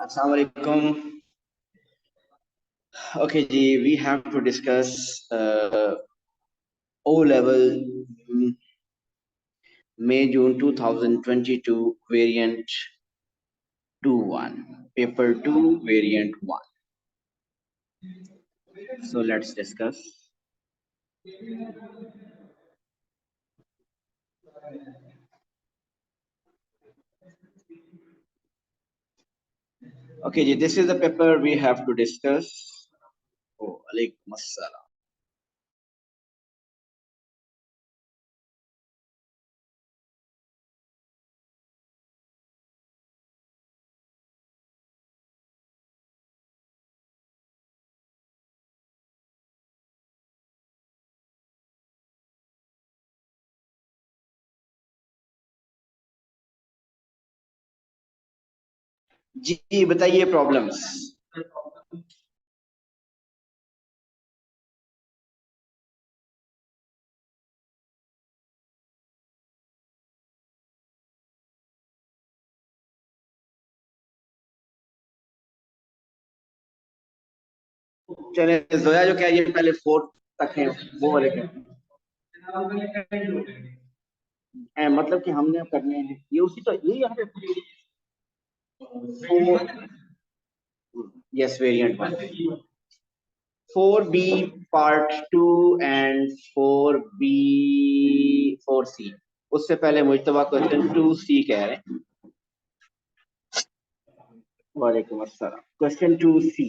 Assalamu alaikum. Okay, ji, we have to discuss O level May June 2022 variant 2-1, paper 2 variant 1. So let's discuss. Okay, ji, this is the paper we have to discuss. Oh, alaikum assalam. जी बताइए problems. चले जोया जो क्या ये पहले 4 तक है वो वाले क्या मतलब कि हमने करने हैं ये उसी तो ये यहाँ पे yes variant 1 4b part 2 and 4b 4c उससे पहले मुझतबा क्वेश्चन 2c कह रहे हैं। वालेकुम अस्सलाम। क्वेश्चन 2c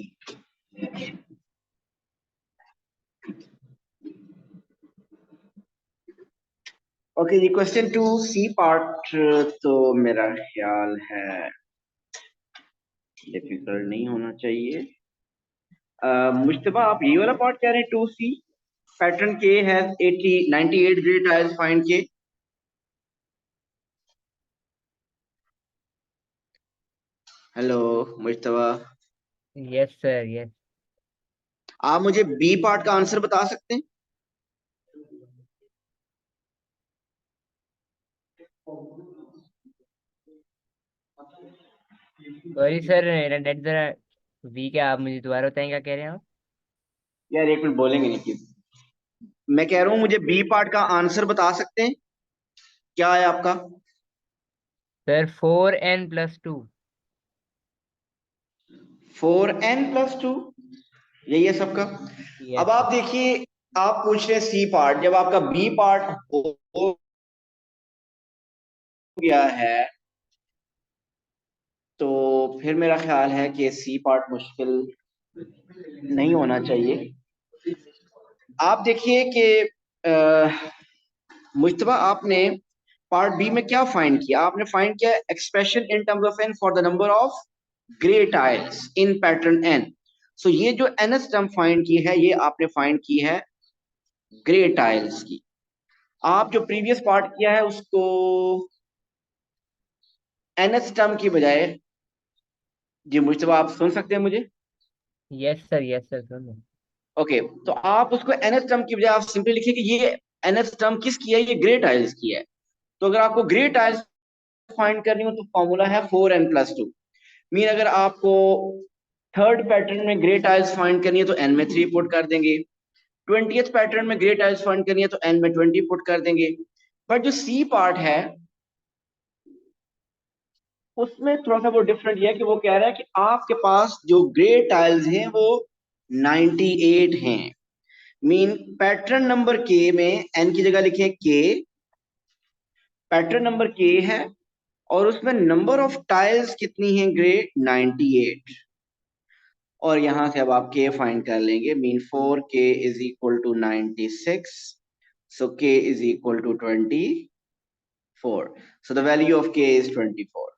ओके जी। क्वेश्चन 2c पार्ट तो मेरा ख्याल है डिफिकल्ट नहीं होना चाहिए। मुश्तबा आप ये वाला पार्ट कह रहे हैं 2c पैटर्न के हैज 98 ग्रे टाइल्स फाइंड के। Hello Mushtaba, yes sir yes. आप मुझे बी पार्ट का आंसर बता सकते हैं? सॉरी सर मेरा नेट जरा वीक है, आप मुझे दोबारा बताएं क्या कह रहे हैं आप। यार एक मिनट बोलेंगे नहीं प्लीज। मैं कह रहा हूँ मुझे बी पार्ट का आंसर बता सकते हैं? क्या है आपका? Sir 4n+2। 4n+2 यही है सबका। यस अब आप सर। देखिए, आप पूछ रहे हैं सी पार्ट, जब आपका बी पार्ट हो गया है तो फिर मेरा ख्याल है कि सी पार्ट मुश्किल नहीं होना चाहिए। आप देखिए कि मुश्तबा आपने पार्ट बी में क्या फाइंड किया? आपने फाइंड किया expression in terms of n for the number of grey tiles in pattern n. So ये जो एनएस टर्म फाइंड की है ये आपने फाइंड की है ग्रे टाइल्स की। आप जो प्रीवियस पार्ट किया है उसको एनएस टर्म की बजाय, जी मुश्तबा आप सुन सकते हैं मुझे? यस सर सुन। ओके, तो आप उसको एनएस टर्म की बजाय आप सिंपली लिखिए कि ये एनएस टर्म किसकी है? ये ग्रे टाइल्स की है। तो अगर आपको ग्रे टाइल्स फाइंड करनी हो तो फॉर्मूला है 4n+2। मीन अगर आपको थर्ड पैटर्न में ग्रे टाइल्स फाइंड करनी है तो n में 3 पुट कर देंगे। 20th पैटर्न में ग्रे टाइल्स फाइंड करनी है तो n में 20 पुट कर देंगे। बट जो सी पार्ट है उसमें थोड़ा सा वो डिफरेंट है कि वो कह रहा है कि आपके पास जो ग्रे टाइल्स हैं वो 98 हैं। मीन पैटर्न नंबर के में n की जगह लिखे के, पैटर्न नंबर के है और उसमें नंबर ऑफ टाइल्स कितनी है ग्रे? 98। और यहां से अब आप के फाइंड कर लेंगे। Mean 4k is equal to 96, so k is equal to 24, so the value of k is 24।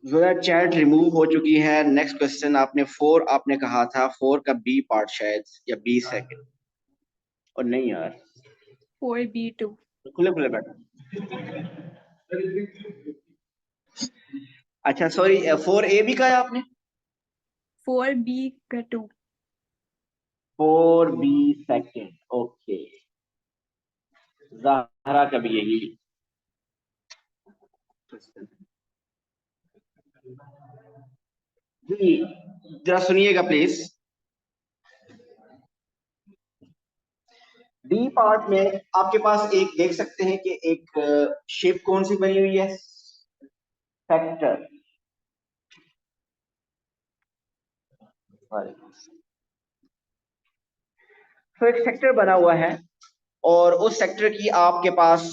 जरा चैट रिमूव हो चुकी है। नेक्स्ट क्वेश्चन आपने 4 आपने कहा था, 4 का बी पार्ट शायद या बी सेकंड, और नहीं यार 4b2 खुले खुले बैठो। अच्छा सॉरी, 4a भी कहा है आपने? 4b2 4b second, okay. Zahra का भी यही जी, जरा सुनिएगा प्लीज। डी पार्ट में आपके पास एक देख सकते हैं कि एक शेप कौन सी बनी हुई है, सेक्टर। तो एक सेक्टर बना हुआ है और उस सेक्टर की आपके पास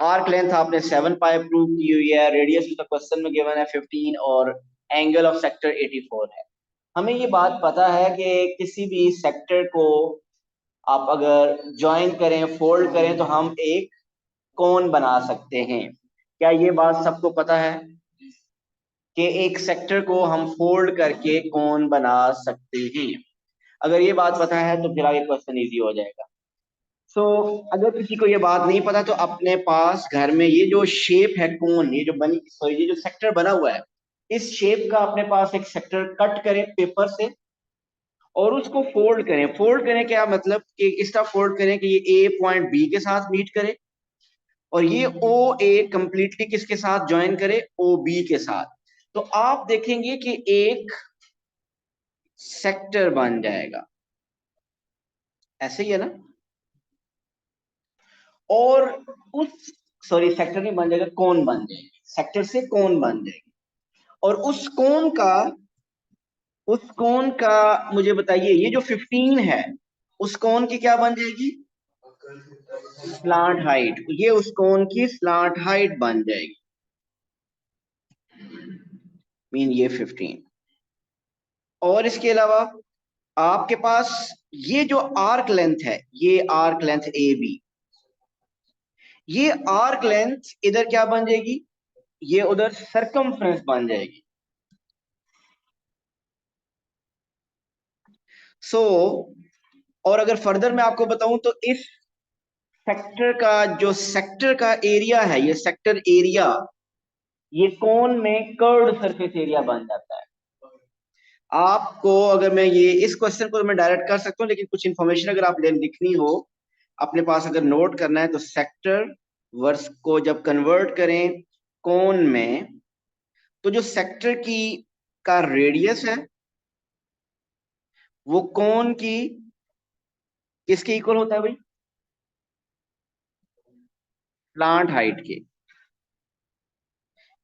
आर्क लेंथ आपने 7 पाई प्रूव की हुई है, रेडियस तो क्वेश्चन में गिवन है 15 और एंगल ऑफ सेक्टर 84 है। हमें ये बात पता है कि किसी भी सेक्टर को आप अगर ज्वाइन करें, फोल्ड करें, तो हम एक कोन बना सकते हैं। क्या ये बात सबको पता है कि एक सेक्टर को हम फोल्ड करके कोन बना सकते हैं? अगर ये बात पता है तो फिर आगे क्वेश्चन इजी हो जाएगा। सो अगर किसी को ये बात नहीं पता तो अपने पास घर में ये जो शेप है कोन, ये जो बनी सॉरी ये जो सेक्टर बना हुआ है, इस शेप का अपने पास एक सेक्टर कट करें पेपर से और उसको फोल्ड करें। फोल्ड करें क्या मतलब कि इस तरह फोल्ड करें कि ये ए पॉइंट बी के साथ मीट करे और ये ओ ए कंप्लीटली किसके साथ ज्वाइन करे, ओ बी के साथ। तो आप देखेंगे कि एक सेक्टर बन जाएगा, ऐसे ही है ना। और उस सॉरी सेक्टर नहीं बन जाएगा, कोन बन जाएगी, सेक्टर से कोन बन जाएगी। और उस कोन का मुझे बताइए, ये जो 15 है उस कोन की क्या बन जाएगी, स्लांट हाइट। ये उस कोन की स्लांट हाइट बन जाएगी, मीन ये 15। और इसके अलावा आपके पास ये जो आर्क लेंथ है, ये आर्क लेंथ ए बी, ये आर्क लेंथ इधर क्या बन जाएगी, ये उधर सरकमफ्रेंस बन जाएगी। सो और अगर फर्दर मैं आपको बताऊं तो इस सेक्टर का जो सेक्टर का एरिया है, ये सेक्टर एरिया, ये कोन में कर्व्ड सरफेस एरिया बन जाता है। आपको अगर मैं ये इस क्वेश्चन को मैं डायरेक्ट कर सकता हूँ, लेकिन कुछ इंफॉर्मेशन अगर आप लिखनी हो अपने पास, अगर नोट करना है तो सेक्टर वर्स को जब कन्वर्ट करें कोन में, तो जो सेक्टर की का रेडियस है वो कोन की किसके इक्वल होता है भाई, स्लांट हाइट के।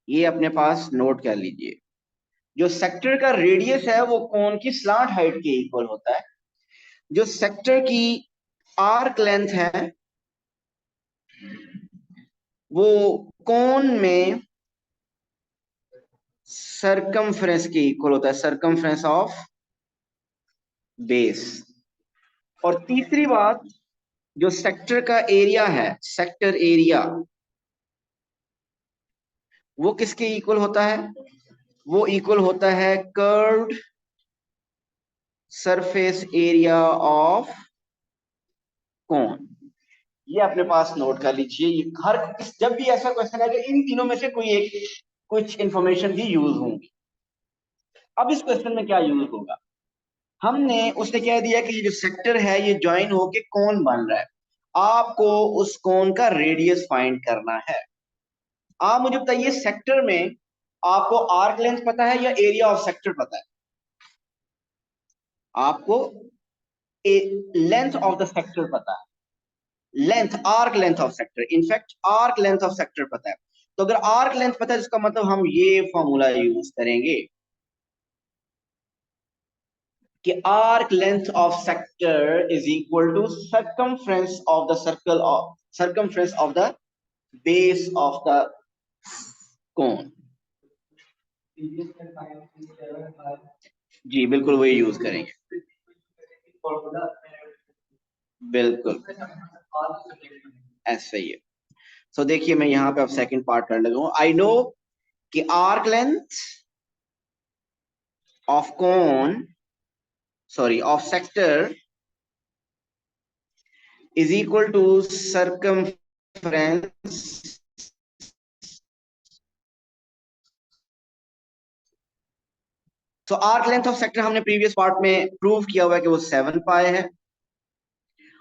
ये अपने पास नोट कर लीजिए, जो सेक्टर का रेडियस है वो कोन की स्लांट हाइट के इक्वल होता है। जो सेक्टर की आर्क लेंथ है वो कोन में सरकमफ्रेंस के इक्वल होता है, सरकमफ्रेंस ऑफ बेस। और तीसरी बात, जो सेक्टर का एरिया है, सेक्टर एरिया, वो किसके इक्वल होता है, वो इक्वल होता है curved surface area of cone. ये अपने पास नोट कर लीजिए। ये हर जब भी ऐसा क्वेश्चन है कि इन तीनों में से कोई एक कुछ इंफॉर्मेशन भी यूज होंगी। अब इस क्वेश्चन में क्या यूज होगा, हमने उसने कह दिया कि ये जो सेक्टर है ये ज्वाइन होके कोन बन रहा है, आपको उस कोन का रेडियस फाइंड करना है। आप मुझे बताइए सेक्टर में आपको आर्क लेंथ पता है या एरिया ऑफ सेक्टर पता है? आपको लेंथ ऑफ द सेक्टर पता है, length arc length of sector, in fact arc length of sector पता है। तो अगर आर्क लेंथ पता है इसका मतलब हम ये फॉर्मूला यूज करेंगे कि arc length of sector is equal to circumference of the circle of circumference of the base of the cone. जी बिल्कुल वही यूज करेंगे, बिल्कुल ऐसे ही है। सो देखिए मैं यहाँ पे अब सेकंड पार्ट कर लगा हूं। आई नो कि arc length of cone sorry of sector is equal to circumference तो आर्क लेंथ ऑफ सेक्टर हमने प्रीवियस पार्ट में प्रूव किया हुआ है कि वो 7 पाई है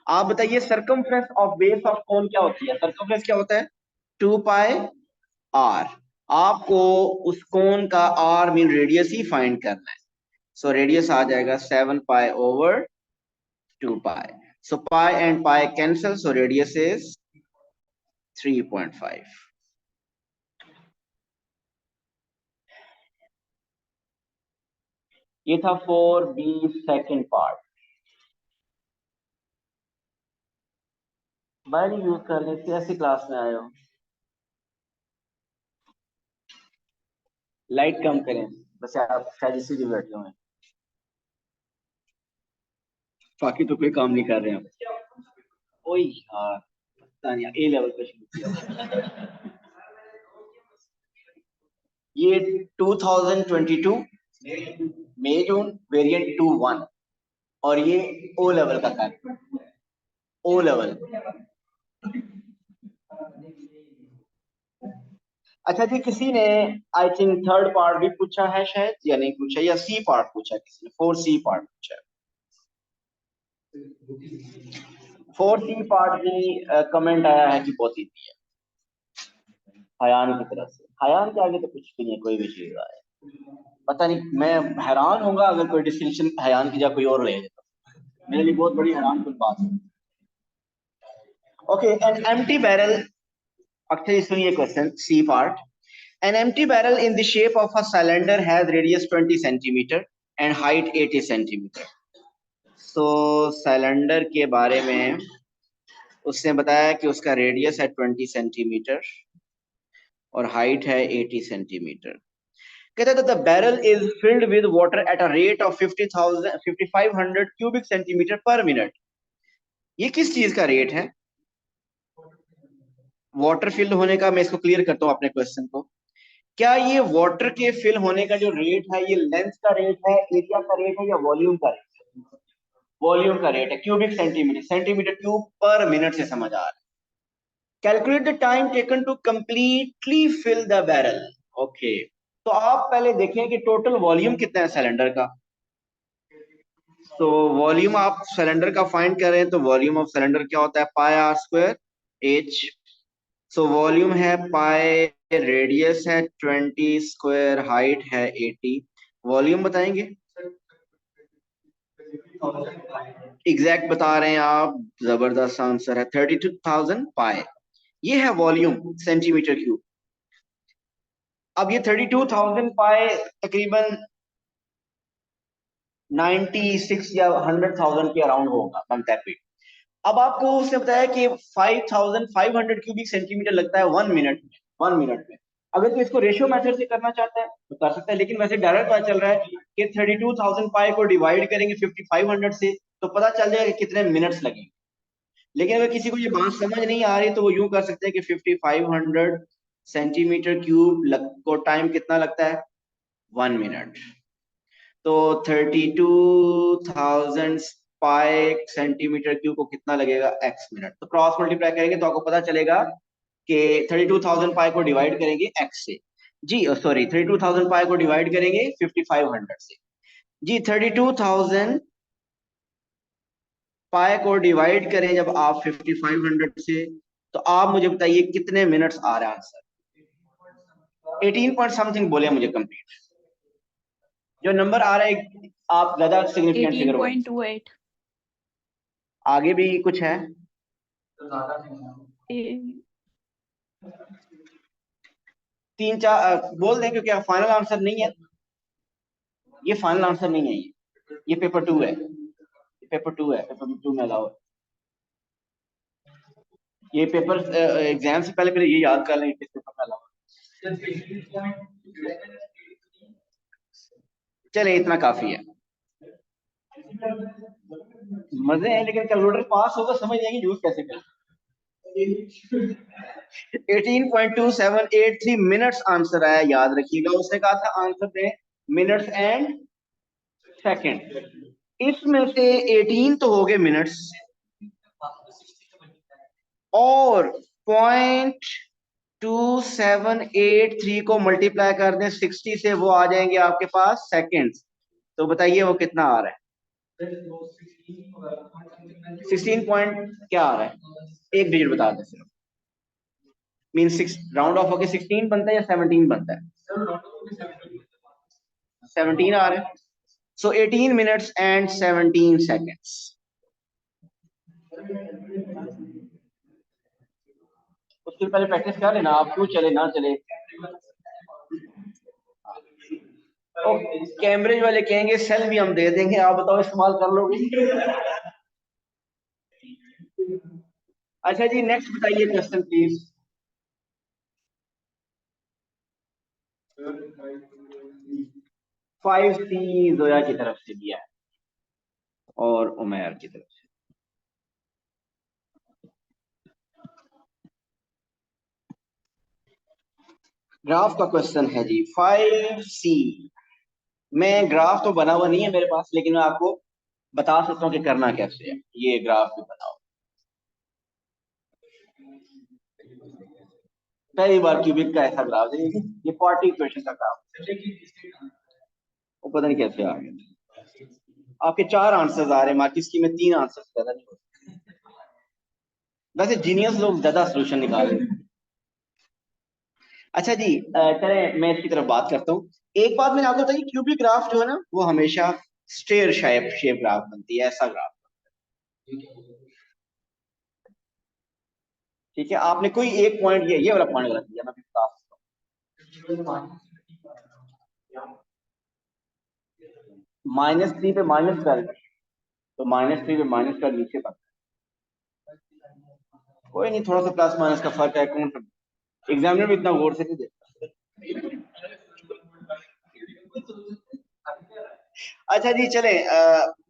आप बताइए circumference of base of cone क्या होती है? सरकमफ्रेंस क्या होता है? 2 पाई आर। आपको उस कोन का आर मीन रेडियस ही फाइंड करना है। सो रेडियस आ जाएगा 7 pi over 2 pi. So pi and pi cancel, so radius is 3.5। ये था 4B second part. Mobile use करने से ऐसी क्लास में आए हो। लाइट कम करें, बस आप शायद इसी लिए बैठे हुए हैं, बाकी तो कोई काम नहीं कर रहे हैं। ओए यार, पता नहीं ए लेवल पे शुरू किया। ये 2022 मई जून वेरिएंट 2.1 और ये ओ लेवल का था। O level. अच्छा जी, किसी ने आई थिंक थर्ड पार्ट भी पूछा है शायद, या नहीं पूछा, या सी पार्ट पूछा किसी ने, 4C पार्ट पूछा। 4C पार्ट भी कमेंट आया है कि बहुत ईजी है हयान की तरफ से। हयान के आगे तो कुछ भी नहीं, कोई भी चीज आए पता नहीं, मैं हैरान होऊंगा अगर कोई डिस्टिंक्शन हयान की जगह कोई और ले तो मेरे लिए बहुत बड़ी हैरान कुछ बात है। Okay, an empty barrel. अच्छा सुनिए question C part. An empty barrel in the shape of a cylinder has radius 20 centimeter and height 80 centimeter. So cylinder के बारे में उसने बताया कि उसका रेडियस है 20 सेंटीमीटर और हाइट है 80 सेंटीमीटर। कहता है the barrel is filled with water at a rate of 5500 cubic centimetre पर मिनट। ये किस चीज का रेट है? वाटर फिल होने का। मैं इसको क्लियर करता हूँ अपने क्वेश्चन को। क्या ये वाटर के फिल होने का जो रेट है ये लेंथ का रेट है, एरिया का रेट है, या वॉल्यूम का रेट है? वॉल्यूम का रेट है। Cubic centimetre, centimetre cube per minute से समझ आ रहा है। Calculate the time taken to completely fill the barrel. Okay, तो आप पहले देखें कि टोटल वॉल्यूम कितना है सिलेंडर का। तो वॉल्यूम आप सिलेंडर का फाइंड कर रहे हैं, तो वॉल्यूम ऑफ सिलेंडर क्या होता है? Pi r square h. So volume है पाई, रेडियस है 20 स्क्वायर, हाइट है 80। वॉल्यूम बताएंगे? एग्जैक्ट बता रहे हैं आप, जबरदस्त आंसर है 32,000 पाई। ये है वॉल्यूम सेंटीमीटर क्यूब। अब ये 32,000 पाई तकरीबन 96 या 100,000 के अराउंड होगा बनता है। अब आपको उसने बताया कि 5,500 क्यूबिक सेंटीमीटर लगता है 1 मिनट में। 1 मिनट में अगर तो इसको रेशियो मेथड से करना चाहता है तो कर सकता है, लेकिन वैसे डायरेक्ट पता चल रहा है कि 32,000 पाई को डिवाइड करेंगे 5,500 से तो पता चल जाएगा कि कितने मिनट्स लगेंगे। लेकिन अगर किसी को ये बात समझ नहीं आ रही तो वो यूं कर सकते हैं कि 5,500 सेंटीमीटर क्यूब को टाइम कितना लगता है? 1 मिनट। तो 32,000 पाई सेंटीमीटर क्यूब को कितना लगेगा? x minute. तो क्रॉस मल्टीप्लाई करेंगे तो आपको पता चलेगा कि 32,000 पाई को डिवाइड करेंगे x से। जी सॉरी, 32,000 पाई को डिवाइड करेंगे 5,500 से। जी 32,000 पाई को डिवाइड करें जब आप 5,500 से, तो आप मुझे बताइए कितने मिनट्स आ रहा है आंसर? 18 पॉइंट समथिंग बोले मुझे कंप्लीट। जो नंबर आ रहा है आप ज्यादा सिग्निफिकेंट फिगर होगा। 18.28. आगे भी कुछ है? ए- तीन चार बोल दें क्योंकि फाइनल आंसर नहीं है। ये फाइनल आंसर नहीं है, ये पेपर 2 है। ये पेपर 2 है, पेपर 2 में अलाउ है। ये पेपर एग्जाम से पहले पहले ये याद कर लें किस पेपर में अलाउ है। चले इतना काफी है। मजे हैं, लेकिन कैलकुलेटर पास होगा समझ जाएंगे यूज कैसे करें। 18.2783 मिनट्स आंसर आया, याद रखिएगा। उसने कहा था आंसर दें मिनट्स एंड सेकंड। इसमें से 18 तो हो गए मिनट्स और 0.2783 को मल्टीप्लाई कर दें 60 से, वो आ जाएंगे आपके पास सेकंड्स। तो बताइए वो कितना आ रहा है? 16 पॉइंट क्या आ रहा है, एक डिजिट बता दे सिर्फ। मीन 6 राउंड ऑफ होके 16 बनता है या 17 बनता है? 17 आ रहा है। सो 18 मिनट्स एंड 17 सेकेंड्स। उसके पहले प्रैक्टिस कर लेना आप, क्यों चले ना चले। कैम्ब्रिज वाले कहेंगे सेल भी हम दे देंगे, आप बताओ इस्तेमाल कर लोगे? अच्छा जी, नेक्स्ट बताइए क्वेश्चन प्लीज। 5C जोया की तरफ से दिया है और उमैर की तरफ से। ग्राफ का क्वेश्चन है जी 5C। मैं ग्राफ तो बना हुआ नहीं है मेरे पास, लेकिन मैं आपको बता सकता हूँ कि करना कैसे है। ये ग्राफ भी बनाओ। पहली बार क्यूबिक का ऐसा ग्राफ है, ये 40 क्वेश्चन का ग्राफ। वो पता नहीं कैसे आ गया। आपके 4 आंसर्स आ रहे हैं, मार्किस की में 3 आंसर्स ज्यादा नहीं होते। वैसे जीनियस लोग ज्यादा सोल्यूशन निकाल रहे हैं। अच्छा जी, चलें मैं इसकी तरफ बात करता हूँ। एक बात मैंने आपको बताई, क्यूबिक ग्राफ जो है ना वो हमेशा स्टेयर शेप ग्राफ बनती है, ऐसा ग्राफ। ठीक है, आपने कोई एक पॉइंट ये वाला पॉइंट गलत दिया, मैं बता सकता हूँ। -3 पे माइनस कर, तो -3 पे माइनस कर नीचे तक। कोई नहीं, थोड़ा सा प्लस माइनस का फर्क है, कौन एग्जामिनर भी इतना गौर से नहीं देखता। अच्छा जी, चले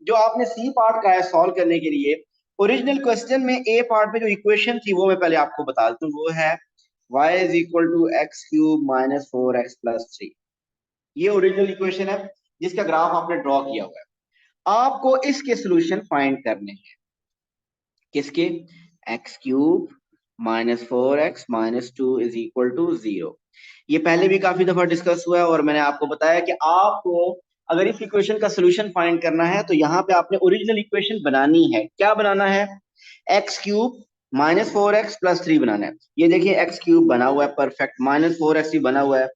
जो आपने सी पार्ट का है सॉल्व करने के लिए, ओरिजिनल क्वेश्चन में ए पार्ट में जो इक्वेशन थी वो मैं पहले आपको बता देता हूँ। वो है y is equal to x cube minus 4x plus 3। ये ओरिजिनल इक्वेशन है जिसका ग्राफ आपने ड्रॉ किया हुआ है। आपको इसके सोल्यूशन फाइंड करने हैं। किसके? X cube -4x -2 is equal to 0। ये पहले भी काफी दफा डिस्कस हुआ है और मैंने आपको बताया कि आपको अगर इस इक्वेशन का सोल्यूशन फाइंड करना है तो यहाँ पे आपने ओरिजिनल इक्वेशन बनानी है। क्या बनाना है? एक्स क्यूब -4x प्लस 3 बनाना है। ये देखिए एक्स क्यूब बना हुआ है परफेक्ट, -4x ही बना हुआ है।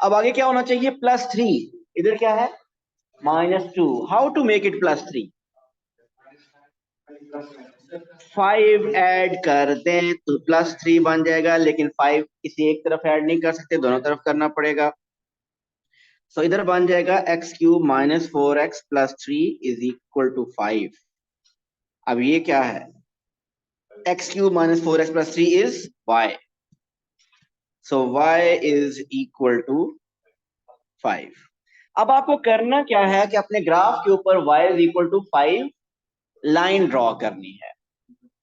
अब आगे क्या होना चाहिए? +3। इधर क्या है? -2। How to make it +3? 5 add कर दें तो +3 बन जाएगा, लेकिन 5 किसी एक तरफ ऐड नहीं कर सकते, दोनों तरफ करना पड़ेगा। सो इधर बन जाएगा x cube -4x plus 3 is equal to 5। अब ये क्या है? X cube -4x plus 3 is y। So y is equal to 5। अब आपको करना क्या है कि अपने ग्राफ के ऊपर y is equal to 5 line draw करनी है,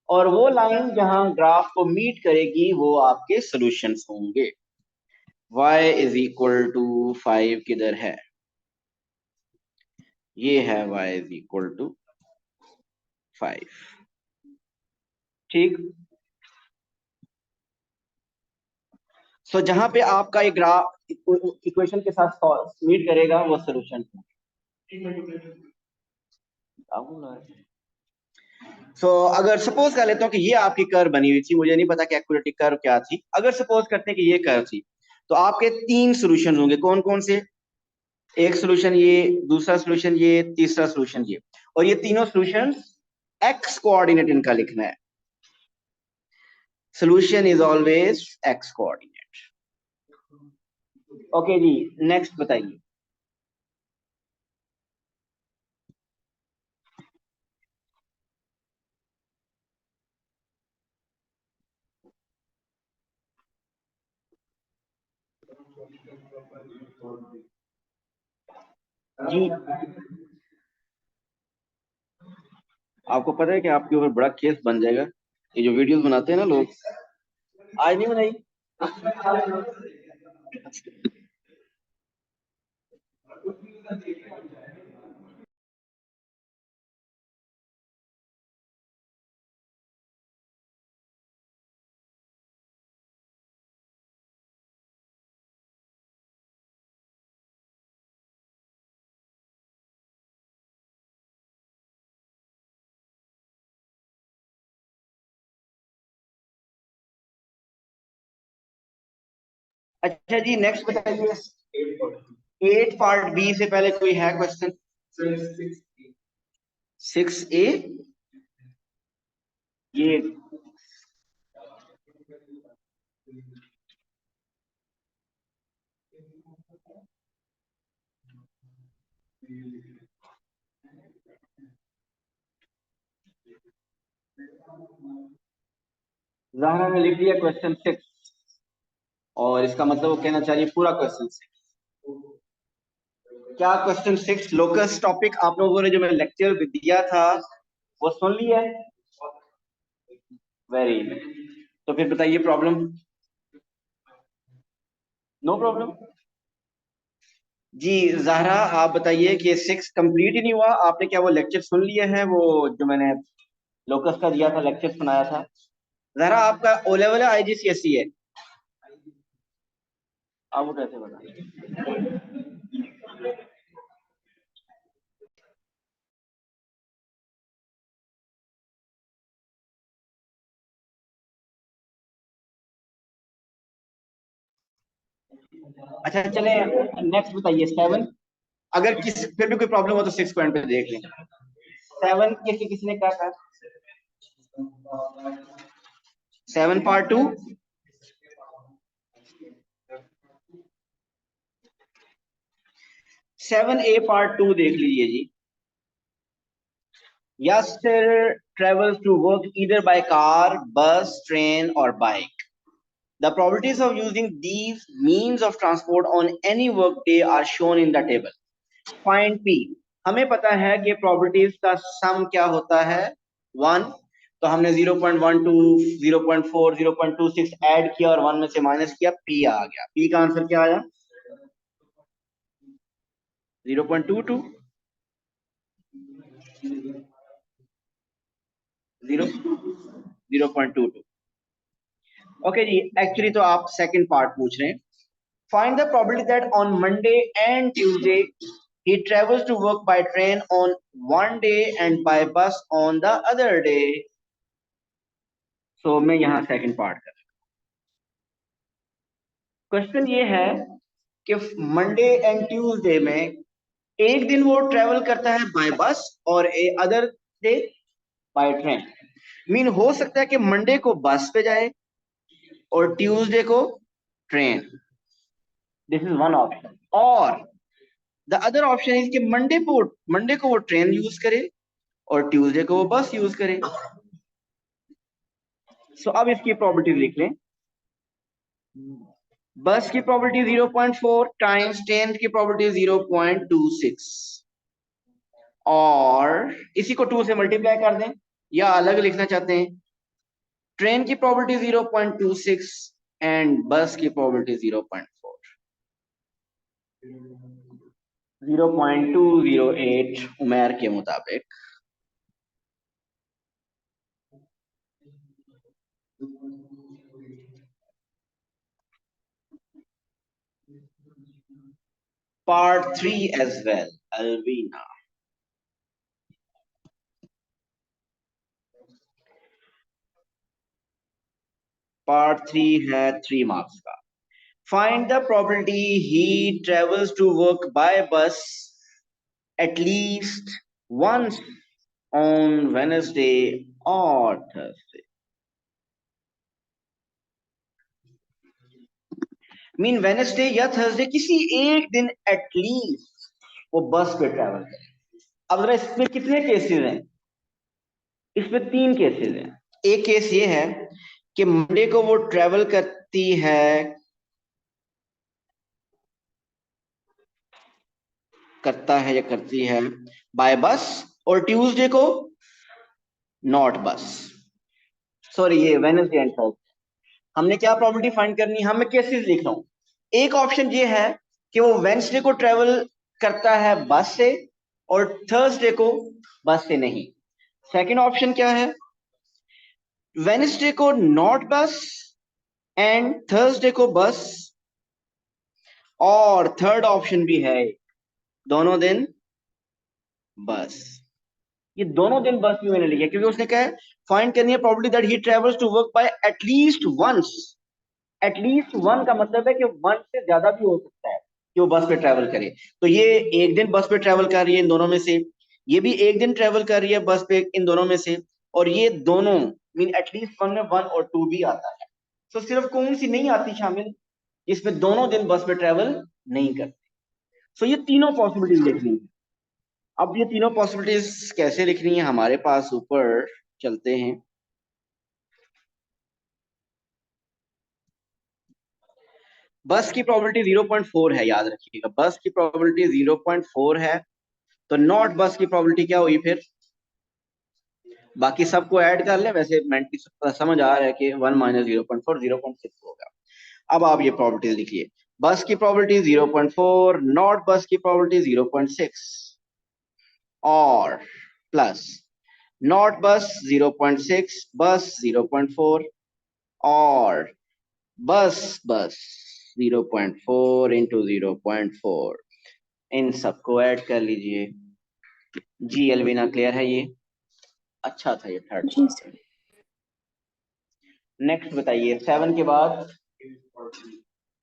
और वो लाइन जहां ग्राफ को मीट करेगी वो आपके सॉल्यूशंस होंगे। y इज इक्वल टू 5 किधर है? ये है y इज इक्वल टू 5। ठीक। सो जहां पे आपका एक ग्राफ इक्वेशन के साथ मीट करेगा वो सॉल्यूशन है। सो अगर सपोज कर लेता हूँ कि ये आपकी कर्व बनी हुई थी, मुझे नहीं पता कि एक्यूरेट कर्व क्या थी। अगर सपोज करते हैं कि ये कर्व थी, तो आपके 3 सॉल्यूशन होंगे। कौन कौन से? एक सॉल्यूशन ये, दूसरा सॉल्यूशन ये, तीसरा सॉल्यूशन ये। और ये तीनों सॉल्यूशंस एक्स कोऑर्डिनेट इनका लिखना है। Solution is always x coordinate. Okay जी, नेक्स्ट बताइए। जी, आपको पता है कि आपके ऊपर बड़ा केस बन जाएगा, ये जो वीडियोस बनाते हैं ना लोग। आज नहीं बनाई। अच्छा जी, नेक्स्ट बताइए। 8 पार्ट बी से पहले कोई है क्वेश्चन? 6A ये ज़हरा ने लिख दिया क्वेश्चन 6, और इसका मतलब वो कहना चाहिए पूरा क्वेश्चन 6। क्या क्वेश्चन 6 लोकस टॉपिक आप लोगों ने जो मैं लेक्चर दिया था वो सुन लिया है? Very good. तो फिर बताइए प्रॉब्लम। नो प्रॉब्लम जी। ज़हरा आप बताइए कि 6 कंप्लीट ही नहीं हुआ आपने? क्या वो लेक्चर सुन लिए हैं, वो जो मैंने लोकस का दिया था, लेक्चर सुनाया था? ज़हरा आपका ओ लेवल है IGCSE है? आप वो कैसे बता? अच्छा चले, नेक्स्ट बताइए 7। अगर किसी फिर भी कोई प्रॉब्लम हो तो 6 पॉइंट पे देख लें। 7 किसी ने क्या कहा? 7 पार्ट 2। 7A पार्ट 2 देख लीजिए जी। Yasser travels to work either by car, bus, train, or bike. The probabilities of using these means of transport on any workday are shown in the table. Find P. हमें पता है कि probabilities का sum क्या होता है? 1। तो हमने 0.12, 0.4, 0.26 ऐड किया और 1 में से माइनस किया, P आ गया। P का आंसर क्या आया? 0.22, 0.22। ओके जी, एक्चुअली तो आप सेकंड पार्ट पूछ रहे हैं। Find the probability that on Monday and Tuesday he travels to work by train on one day and by bus on the other day. So मैं यहाँ सेकंड पार्ट कर। Question ये है कि मंडे एंड ट्यूसडे में एक दिन वो ट्रेवल करता है बाय बस और other day by train. Mean हो सकता है कि मंडे को बस पे जाए और ट्यूसडे को train. This is one option. और द अदर ऑप्शन इज कि मंडे को वो ट्रेन यूज करे और ट्यूसडे को वो बस यूज करे। सो अब इसकी प्रोबेबिलिटी लिख लें। बस की प्रोबेबिलिटी 0.4 टाइम्स ट्रेन की प्रोबेबिलिटी 0.26, और इसी को 2 से मल्टीप्लाई कर दें, या अलग लिखना चाहते हैं? ट्रेन की प्रोबेबिलिटी 0.26 एंड बस की प्रोबेबिलिटी 0.4, 0.208 उमेर के मुताबिक। Part 3 as well, Alvina. Part 3 है 3 मार्क्स का। Find the probability he travels to work by bus at least once on Wednesday or Thursday. Mean Wednesday या थर्सडे किसी एक दिन एटलीस्ट वो बस पे ट्रैवल करे। अब जरा इसमें कितने केसेस हैं? इसमें 3 केसेस हैं। एक केस ये है कि मंडे को वो ट्रैवल करता है या करती है बाय बस, और ट्यूसडे को नॉट बस। सॉरी, ये वेनेसडे एंड थर्सडे। हमने क्या प्रॉपर्टी फाइंड करनी है? मैं केसेस लिख रहा हूं। एक ऑप्शन ये है कि वो वेंसडे को ट्रेवल करता है बस से और थर्सडे को बस से नहीं। सेकंड ऑप्शन क्या है? वेंसडे को नॉट बस एंड थर्सडे को बस। और थर्ड ऑप्शन भी है, दोनों दिन बस। ये दोनों दिन बस भी मैंने लिखा क्योंकि उसने कहा फाइंड करनी है probability that he travels to work by at least once at least one का मतलब है कि वन से ज्यादा भी हो सकता है कि वो बस पे ट्रेवल करे। तो ये एक दिन बस पे ट्रेवल कर रही है इन दोनों में से, ये भी एक दिन ट्रेवल कर रही है बस पे इन दोनों में से, और ये दोनों मीन एटलीस्ट वन में वन और टू भी आता है। तो सिर्फ कौन सी नहीं आती शामिल, जिसमें दोनों दिन बस पे ट्रेवल नहीं करते। सो ये तीनों पॉसिबिलिटीज लिखनी है। अब ये तीनों पॉसिबिलिटीज कैसे लिखनी है, हमारे पास ऊपर चलते हैं। बस की प्रोबेबिलिटी 0.4 है, याद रखिएगा, बस की प्रोबेबिलिटी 0.4 है। तो नॉट बस की प्रोबेबिलिटी क्या हुई फिर, बाकी सबको ऐड कर ले, वैसे मेंटली समझ आ रहा है कि 1 माइनस 0.4 0.6 होगा। अब आप ये प्रोबेबिलिटी लिखिए, बस की प्रोबेबिलिटी 0.4, नॉट बस की प्रोबेबिलिटी 0.6, और प्लस नॉट बस 0.6, बस 0.4, और बस 0.4 इंटू 0.4, इन सबको ऐड कर लीजिए। जी एलविना क्लियर है ये? अच्छा था ये थर्ड जी पार्ट। सर। नेक्स्ट बताइए 7 के बाद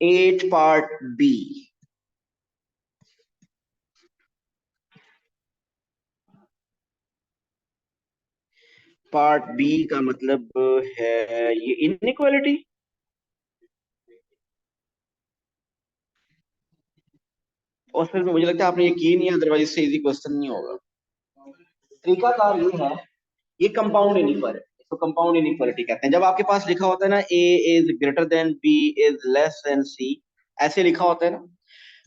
8 पार्ट बी। पार्ट बी का मतलब है ये इनइक्वालिटी। और फिर मुझे लगता है आपने ये की नहीं, अदरवाइज से इजी क्वेश्चन नहीं होगा। तरीकाकार ये है, ये कंपाउंड इनइक्वालिटी, इसको कंपाउंड इनइक्वालिटी कहते हैं। जब आपके पास लिखा होता है ना a is greater than b is less than c, ऐसे लिखा होता है ना,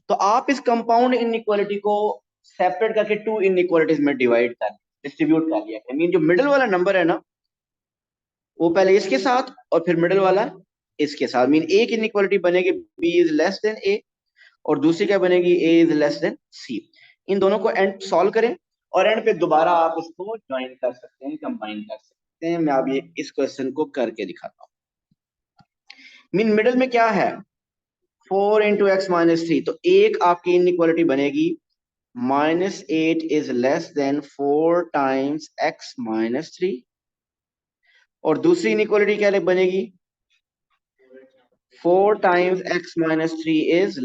तो आप इस कंपाउंड इनइक्वालिटी को सेपरेट करके टू इनइक्वालिटीज में डिवाइड कर डिस्ट्रीब्यूट कर लिया। आई मीन जो मिडिल वाला नंबर है ना, वो पहले इसके साथ और फिर मिडिल वाला इसके साथ। मीन एक इनइक्वालिटी बनेगी बी इज लेस देन ए, और दूसरी क्या बनेगी ए इज लेस देन सी। इन दोनों को एंड सॉल्व करें, और एंड पे दोबारा आप इसको ज्वाइन कर सकते हैं, कंबाइन कर सकते हैं। मैं अब ये इस क्वेश्चन को करके दिखाता हूँ। मीन मिडिल में क्या है, 4 इंटू एक्स माइनस थ्री, तो एक आपकी इनइक्वालिटी बनेगी -8 is less then 4 times x minus three, और दूसरी इनइक्वालिटी क्या बनेगी, 4 times x minus three is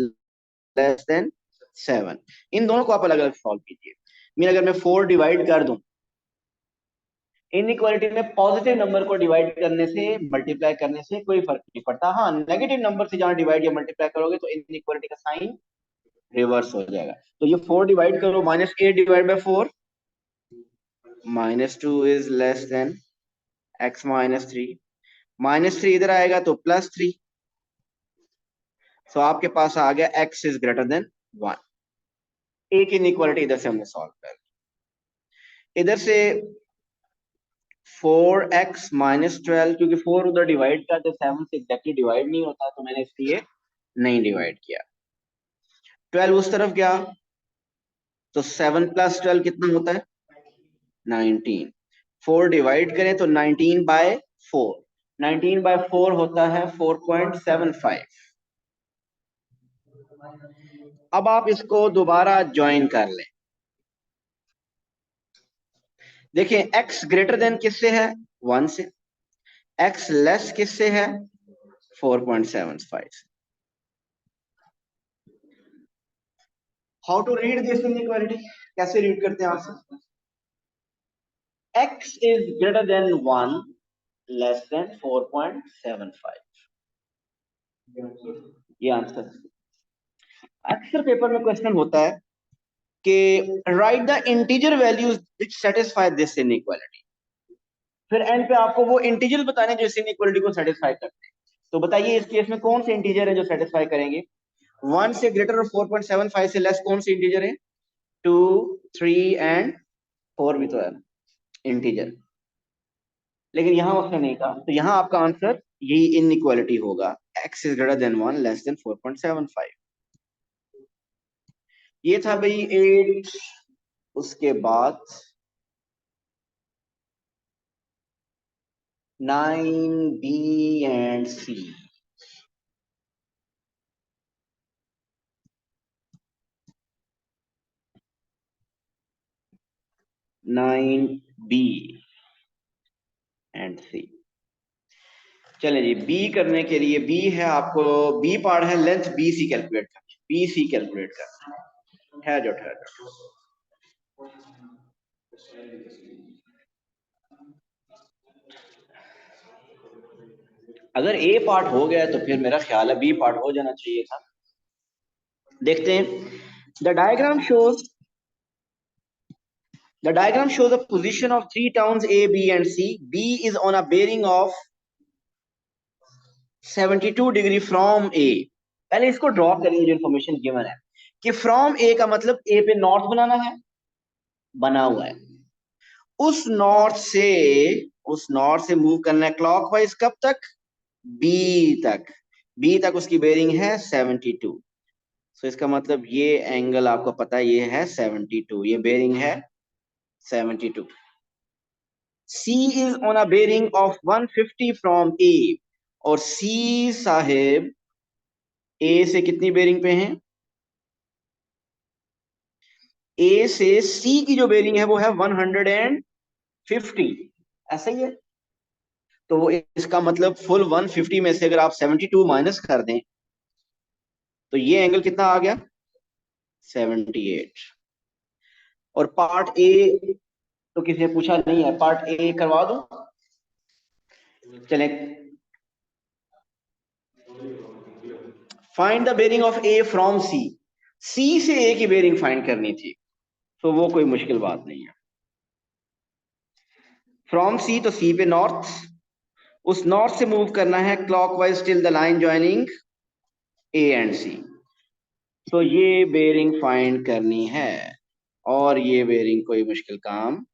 less then 7। इन दोनों को आप अलग अलग सॉल्व कीजिए। मीन अगर मैं 4 डिवाइड कर दूं, इनइक्वालिटी में पॉजिटिव नंबर को डिवाइड करने से, मल्टीप्लाई करने से कोई फर्क नहीं पड़ता। हाँ, नेगेटिव नंबर से जहां डिवाइड या मल्टीप्लाई करोगे तो इनइक्वालिटी का साइन रिवर्स हो जाएगा। तो ये 4 डिवाइड करो, -8 divide by 4, -2 is less then x minus three, -3 इधर आएगा तो +3। सो आपके पास आ गया x इज ग्रेटर देन 1। एक इनइक्वालिटी इधर से हमने सॉल्व कर, इधर से 4x माइनस 12, क्योंकि 4 उधर डिवाइड करते 7 से एग्जैक्टली डिवाइड नहीं होता, तो मैंने इसलिए नहीं डिवाइड किया। 12 उस तरफ गया, तो 7 + 12 कितना होता है, 19। 4 डिवाइड करें तो 19 बाय 4, 19 बाय 4 होता है 4.75। अब आप इसको दोबारा ज्वाइन कर लें। देखिए x ग्रेटर देन किससे है, 1 से, x लेस किससे है, 4.75। How to read this inequality, कैसे रीड करते हैं आप, x is greater than 1 less than 4.75, ये आंसर। अक्सर पेपर में क्वेश्चन होता है कि right the integer values which satisfy this inequality, फिर एंड पे आपको वो इंटीजर बताने जो इस इनइक्वालिटी को सेटिस्फाई करते हैं। तो बताइए इस केस में कौन से इंटीजर है जो सेटिस्फाई करेंगे, 1 से ग्रेटर और 4.75 से लेस कौन से इंटीजर है, 2, 3 एंड 4 भी तो है इंटीजर, लेकिन यहां उसने नहीं कहा। तो यहां आपका आंसर यही इनइक्वालिटी होगा, x is greater than 1 less than 4.75। ये था भाई 8। उसके बाद 9 b and c. 9 b and c. चले जी, बी करने के लिए बी है आपको, बी पार्ट है लेंथ बी सी कैलकुलेट करनी, बी सी कैलकुलेट करना है जो ठहर। अगर ए पार्ट हो गया तो फिर मेरा ख्याल है बी पार्ट हो जाना चाहिए था। देखते हैं, the diagram shows the position of three towns A, B and C. B is on a bearing of 72 degree from A. पहले इसको ड्रॉ करेंगे जो इन्फॉर्मेशन गिवन है कि फ्रॉम ए का मतलब ए पे नॉर्थ बनाना है, बना हुआ है। उस नॉर्थ से मूव करना है क्लॉकवाइज, कब तक? बी तक। बी तक उसकी बेरिंग है 72। सो इसका मतलब ये एंगल आपको पता है ये है 72, ये बेरिंग है 72। C is on a bearing of 150 from A, और C साहेब A से कितनी बेरिंग पे हैं? A से C की जो बेरिंग है वो है 150, ऐसा ही है। तो इसका मतलब फुल 150 में से अगर आप 72 माइनस कर दें तो ये एंगल कितना आ गया? 78। और पार्ट ए तो किसी ने पूछा नहीं है, पार्ट ए करवा दो। चले, find the bearing of A from C. C से ए की बेरिंग फाइंड करनी थी, तो वो कोई मुश्किल बात नहीं है। फ्रॉम सी तो सी पे नॉर्थ, उस नॉर्थ से मूव करना है clockwise till the line joining A and C. तो ये बेरिंग फाइंड करनी है, और ये बेरिंग कोई मुश्किल काम।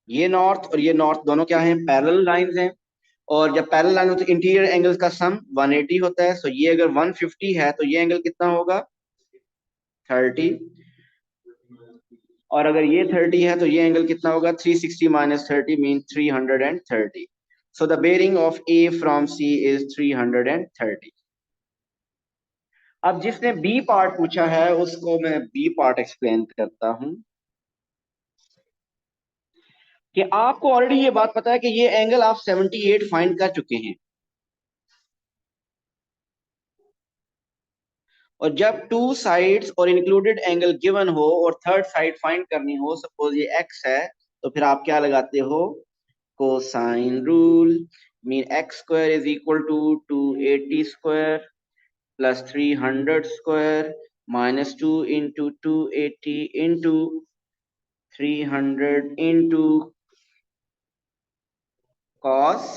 ये नॉर्थ और ये नॉर्थ दोनों क्या हैं? पैरेलल लाइंस हैं, और जब पैरेलल लाइन होती है इंटीरियर एंगल्स का सम 180 होता है। सो ये अगर 150 है तो ये एंगल कितना होगा? 30। और अगर ये 30 है तो ये एंगल कितना होगा? 360 minus 30 mean 330। So the bearing of A from C is 330। अब जिसने बी पार्ट पूछा है उसको मैं बी पार्ट एक्सप्लेन करता हूं कि आपको ऑलरेडी ये बात पता है कि ये एंगल आप 78 फाइंड कर चुके हैं, और जब टू साइड्स और इंक्लूडेड एंगल गिवन हो और थर्ड साइड फाइंड करनी हो, सपोज ये एक्स है, तो फिर आप क्या लगाते हो? Cosine rule. Mean x square is equal to 280 square plus 300 square minus 2 into 280 into 300 into cos.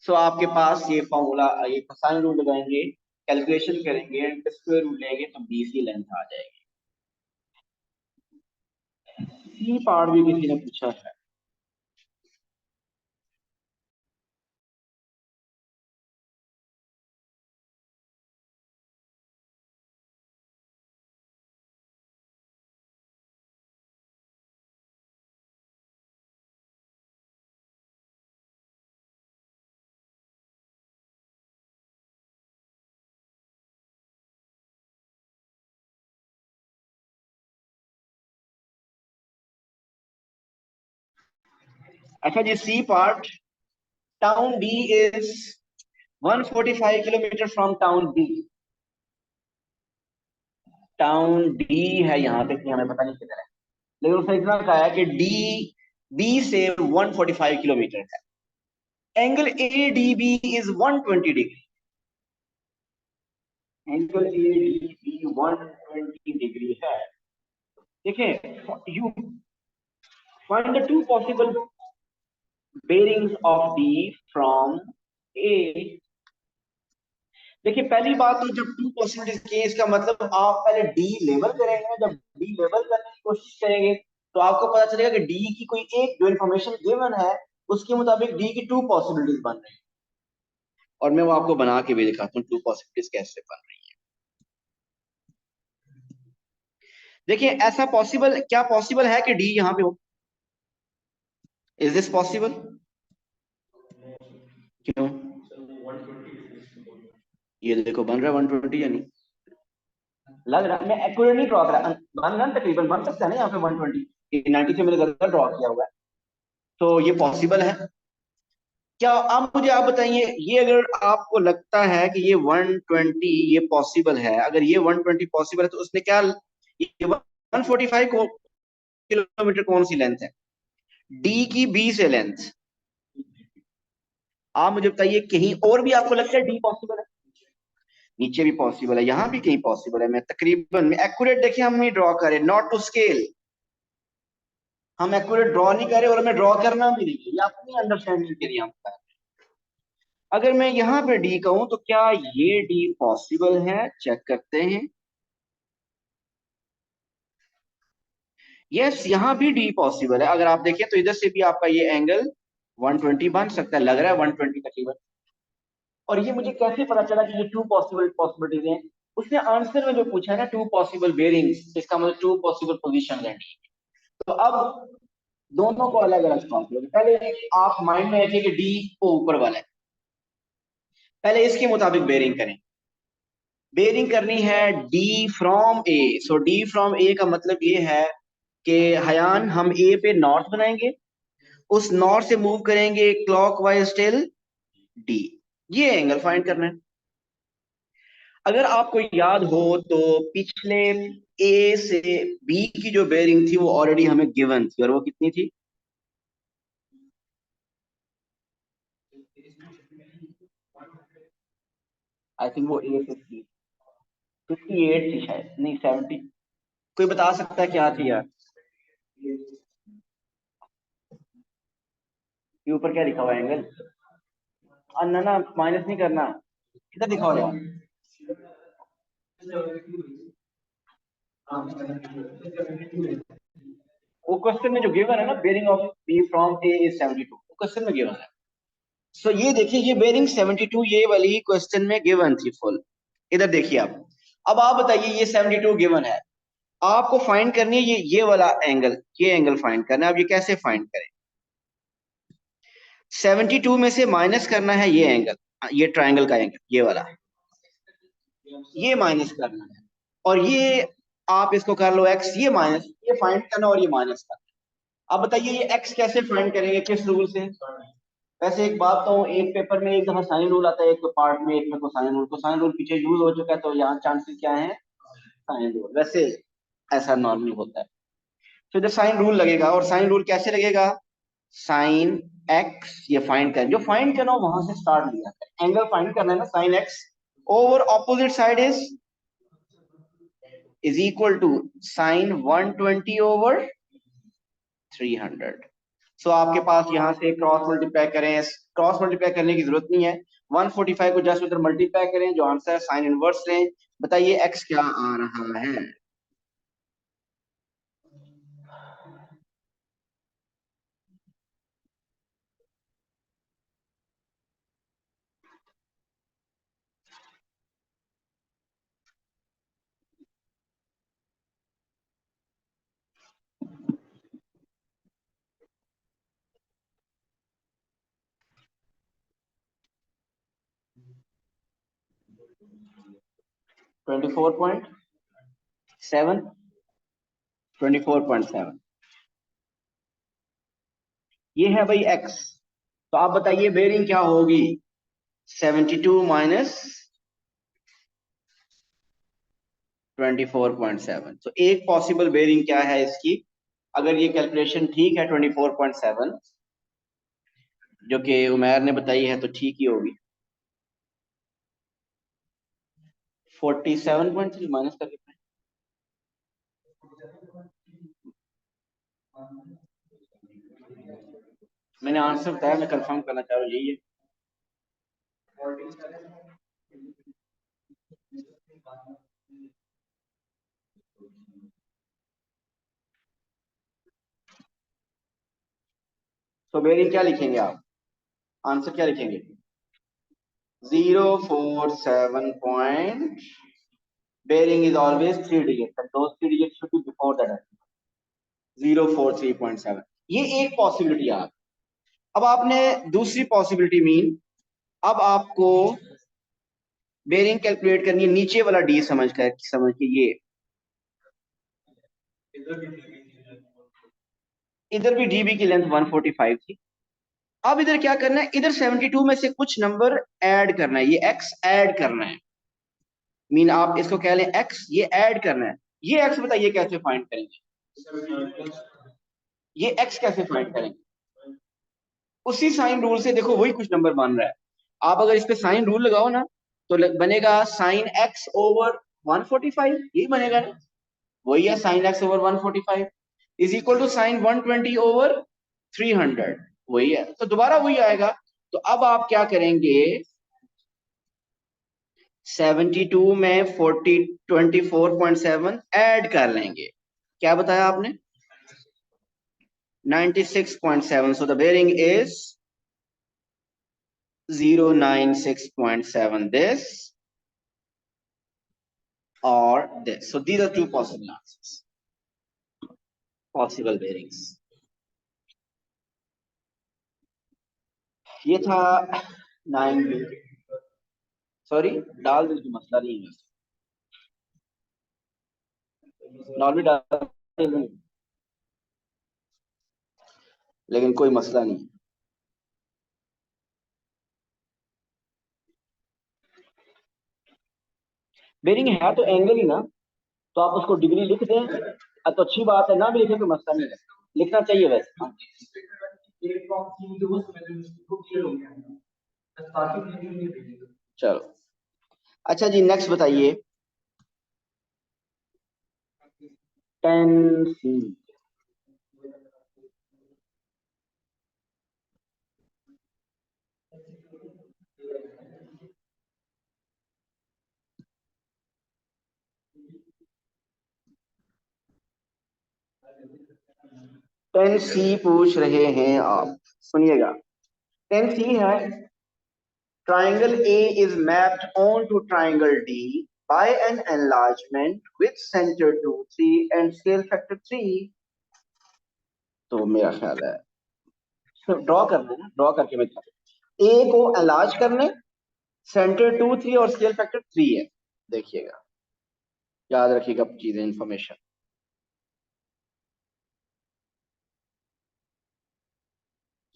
So आपके पास ये फॉर्मूला, ये कोसाइन रूल लगाएंगे, कैलकुलेशन करेंगे, स्क्वायर रूट लेंगे तो BC लेंथ आ जाएगी। सी पार्ट भी किसी ने पूछा है। अच्छा जी, c part, town D is 145 kilometre from town B. Town D है यहाँ पे कि हमें पता नहीं किधर है, लेकिन उसने इतना कहा है कि डी बी से 145 किलोमीटर है। Angle A D B is 120 degree. Angle A D B 120 degree है। देखिए, you find the two possible bearings of D from A. देखिए, पहली बात तो जब टू पॉसिबिलिटीज की, इसका मतलब आप पहले डी लेवल करेंगे। जब डी लेवल करने की कोशिश करेंगे तो आपको पता चलेगा कि डी की कोई एक जो इन्फॉर्मेशन गिवन है उसके मुताबिक डी की टू पॉसिबिलिटीज बन रही है, और मैं वो आपको बना के भी दिखाता हूँ टू पॉसिबिलिटीज कैसे बन रही है। देखिए, ऐसा पॉसिबल, क्या पॉसिबल है कि डी यहाँ पे हो? Is this possible? क्यों? ये देखो बन रहा है 120, यानी लग रहा है, मैं एक्यूरेट नहीं ड्रॉ कर रहा, बन रहा तकरीबन, बन सकता है ना यहाँ पे 120। ये 90 से मैंने गलत ड्रॉ किया हुआ है, तो ये पॉसिबल है क्या? आप बताइए, ये अगर आपको लगता है कि ये 120 ये पॉसिबल है, अगर ये 120 पॉसिबल है तो उसने क्या, ये 145 किलोमीटर कौन सी लेंथ है? डी की बी से लेंथ। आप मुझे बताइए कहीं और भी आपको लगता है डी पॉसिबल है? नीचे भी पॉसिबल है, यहां भी कहीं पॉसिबल है। मैं तकरीबन एक्यूरेट देखिए हम नहीं ड्रॉ करें, नॉट टू स्केल, हम एक्यूरेट ड्रॉ नहीं करें और हमें ड्रॉ करना भी नहीं है, ये अपनी अंडरस्टैंडिंग के लिए हम बता रहे हैं। अगर मैं यहाँ पे डी कहूं तो क्या ये डी पॉसिबल है? चेक करते हैं। यस, यहाँ भी डी पॉसिबल है। अगर आप देखें तो इधर से भी आपका ये एंगल 120 बन सकता है, लग रहा है 120 तकरीबन। और ये मुझे कैसे पता चला कि ये टू पॉसिबिलिटीज हैं? उसने आंसर में जो पूछा है ना, टू पॉसिबल बेरिंग्स, इसका मतलब टू पॉसिबल पोजीशन है। तो अब दोनों को अलग अलग पॉसिबल, पहले आप माइंड में रखिए कि डी को ऊपर वाला है, पहले इसके मुताबिक बेरिंग करें। बेरिंग करनी है D from A, so D from A का मतलब ये है कि हयान हम ए पे नॉर्थ बनाएंगे, उस नॉर्थ से मूव करेंगे क्लॉकवाइज टिल डी, ये एंगल फाइंड करना है। अगर आपको याद हो तो पिछले ए से बी की जो बेरिंग थी वो ऑलरेडी हमें गिवन थी, और वो कितनी थी? आई थिंक वो ए से थी 58 थी शायद, नहीं 70। कोई बता सकता है क्या थी यार? ये ऊपर क्या लिखा हुआ है एंगल? ना ना, माइनस नहीं करना, कितना लिखा हुआ है? वो क्वेश्चन में जो गिवन है ना, bearing of B from A is 72, वो क्वेश्चन में गिवन है। सो ये देखिए, ये बेरिंग 72 ये वाली क्वेश्चन में गिवन थी फुल। इधर देखिए आप, अब आप बताइए ये 72 गिवन है, आपको फाइंड करनी है ये वाला एंगल, ये एंगल फाइंड करना है। अब ये कैसे फाइंड करें? 72 में से माइनस करना है ये एंगल, ये ट्राइंगल का एंगल, ये वाला, ये माइनस करना है। और ये आप इसको कर लो एक्स, ये माइनस, ये फाइंड करना और ये माइनस करना। अब बताइए ये एक्स कैसे फाइंड करेंगे, किस रूल से? वैसे एक बात तो, एक पेपर में एक दफा साइन रूल आता है, एक पार्ट में, एक में कोसाइन रूल। कोसाइन रूल पीछे यूज हो चुका है, तो यहाँ चांसेस क्या है? Sine rule. वैसे ऐसा नॉर्मली होता है। तो जब साइन रूल लगेगा, और साइन रूल कैसे लगेगा? साइन एक्स, ये फाइंड कर, जो फाइंड करना हो वहां से स्टार्ट लिया कर, एंगल फाइंड करना है ना, sine x over opposite side is equal to sine 120 over 300। So आपके पास यहाँ से क्रॉस मल्टीप्लाई करें, क्रॉस मल्टीप्लाई करने की जरूरत नहीं है, 145 को जस्ट उधर मल्टीप्लाई करें, जो आंसर है साइन इनवर्स लें। बताइए एक्स क्या आ रहा है? ट्वेंटी फोर पॉइंट सेवन 24.7 ये है भाई एक्स। तो आप बताइए बेरिंग क्या होगी? 72 माइनस 24.7। तो एक पॉसिबल बेरिंग क्या है इसकी? अगर ये कैलकुलेशन ठीक है 24.7 जो कि उमैर ने बताई है, तो ठीक ही होगी। 47.3 माइनस का कितना है? मैंने आंसर बताया, मैं कंफर्म करना चाह रहा हूँ, यही है। तो बेरिंग क्या लिखेंगे आप? आंसर क्या लिखेंगे? 047 bearing is always 3 digits, and those 3 digits should be before that. 043.7, ये एक पॉसिबिलिटी आ। अब आपने दूसरी पॉसिबिलिटी मीन, अब आपको बेरिंग कैलकुलेट करनी है नीचे वाला डी समझ के ये इधर भी डीबी की लेंथ 145 थी। अब इधर क्या करना है, इधर 72 में से कुछ नंबर ऐड करना है, ये एक्स ऐड करना है। मीन आप इसको कह लें एक्स, ये ऐड करना है। ये एक्स बताइए कैसे फाइंड करेंगे, ये एक्स कैसे फाइंड करेंगे? उसी साइन रूल से, देखो वही कुछ नंबर मान रहा है। आप अगर इस पे साइन रूल लगाओ ना, तो बनेगा साइन एक्स ओवर 145, यही बनेगा ना, वही है sine x over 145 is equal to sine 120 over 300, वही है, तो दोबारा वही आएगा। तो अब आप क्या करेंगे, 72 में 24.7 ऐड कर लेंगे। क्या बताया आपने, 96.7, so the bearing is 096.7, this or this. So these are two possible answers, possible bearings. ये था 9, सॉरी डाल दो, जो मसला नहीं है, नॉर्मली डाल देंगे, लेकिन कोई मसला नहीं। बेरिंग है तो एंगल ही ना, तो आप उसको डिग्री लिख दें तो अच्छी बात है, ना भी लिखे तो मसला नहीं है, लिखना चाहिए वैसे। चलो अच्छा जी, नेक्स्ट बताइए, 10C। 10C पूछ रहे हैं आप, सुनिएगा। 10C है, triangle A is mapped onto triangle D by an enlargement with center 2, 3 and scale factor 3। तो मेरा ख्याल है ड्रॉ कर लेना, ड्रॉ करके मैं ए को एलार्ज करने, सेंटर 2, 3 और स्केल फैक्टर 3 है। देखिएगा, याद रखिएगा चीजें, इंफॉर्मेशन।